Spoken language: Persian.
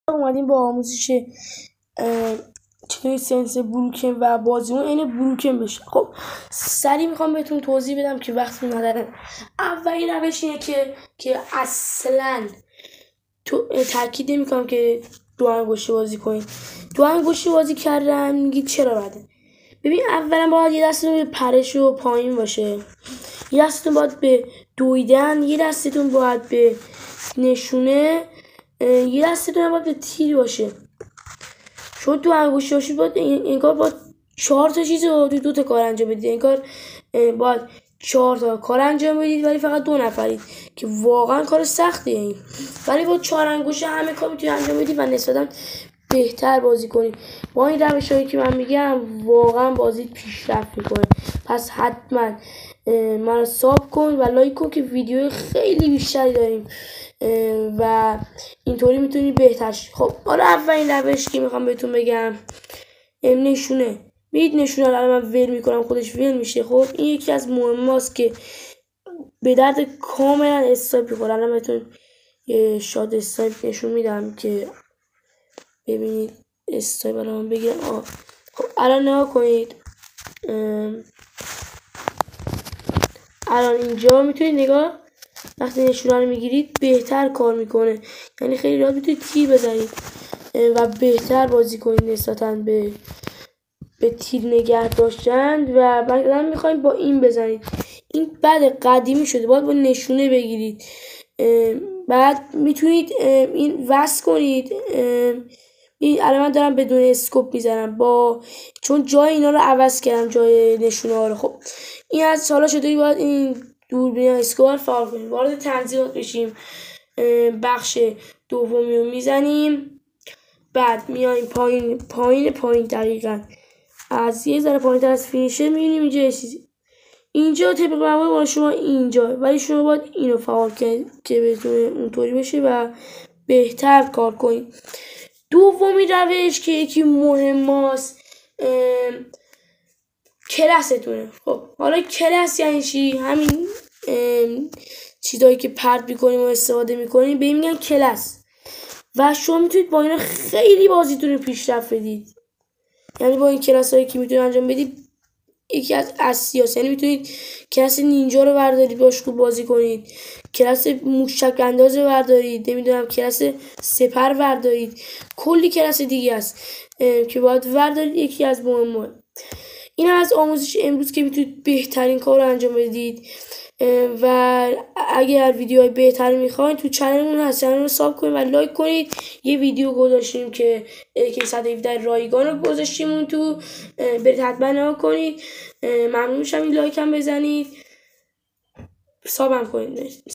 اومدیم با آموزش چطوری سنس بروکن و بازیمون این بروکن بشه. خب سریع میخوام بهتون توضیح بدم که وقتی نداره. اولین روش اینه که اصلا تاکید نمیکنم که دو انگشتی بازی کنید. دو انگشتی بازی کردن میگید چرا بده؟ ببین اولا باید یه دستتون به پرش و پایین باشه، یه دستتون باید به دویدن، یه دستتون باید به نشونه، یه دستتون باید به تیر باشه. چون دو انگشتی باشید باید انگار باید 4 تا چیز رو 2 تا کار انجام بدید. انگار باید 4 تا کار انجام بدید ولی فقط 2 نفرید که واقعا کار سختیه این. ولی با 4 انگشت همه کار میتونید انجام بدید و نسبتا بهتر بازی کنید. با این روشایی که من میگم واقعا بازی پیشرفت میکنه. پس حتما من رو ساب کن و لایک کن که ویدیو خیلی بیشتری داریم و اینطوری میتونی بهتر شی. خب حالا اولین روش که میخوام بهتون بگم نشونه. میدید نشونه رو من ول میکنم خودش ول میشه. خب این یکی از مهماست که به درد کاملا استایپ میخوره. الان بهتون یه شات استایپ نشون میدم که ببینید استایپ الان بگیرم. خب الان نگاه کنید، الان اینجا میتونید نگاه، وقتی نشونه رو میگیرید بهتر کار میکنه، یعنی خیلی راحت میتونید تیر بزنید و بهتر بازی کنید نسبتا به تیر نگه داشتن. و بعدا میخوایم با این بزنید. این بعد قدیمی شده، باید با نشونه بگیرید. بعد میتونید این وصل کنید. الان من دارم بدون اسکوپ میزنم چون جای اینا رو عوض کردم، جای نشونه ها رو. خب این از حالا شده باید این دوربین اسکوپ رو فعال کنیم. وارد تنظیمات بشیم، بخش دومی رو میزنیم، بعد میایم پایین دقیقاً از یه ذره پایین‌تر از فینیشر می‌بینیم اینجا یه چیزی. اینجا طبق معمول با شما اینجا، ولی شما باید اینو فعال کنید که بتونه اونطوری بشه و بهتر کار کنید. دومی روش که یکی مهماست کلاستونه. خب حالا کلاس یعنی چی؟ همین چیزایی که پرت می‌کنیم و استفاده می‌کنیم به این میگن کلاس و شما میتونید با اینا خیلی بازیتون رو پیشرفت بدید. یعنی با این کلاس هایی که میتونید انجام بدید یکی از اساسیاست. یعنی میتونید کلاس نینجا رو بردارید باش خوب بازی کنید، کلاس موشک انداز رو بردارید، نمیدونم کلاس سپر بردارید، کلی کلاس دیگه است که باید بردارید. یکی از مهمه این از آموزش امروز که میتونید بهترین کار رو انجام بدید. و اگر ویدیوهای بهتری میخواین تو چنلمون هست، چنل رو ساب کنید و لایک کنید. یه ویدیو گذاشتیم که 117 رایگان رو گذاشتیم اون تو، برید حتما نگاه کنید. ممنون میشم این لایک هم بزنید، ساب هم کنید.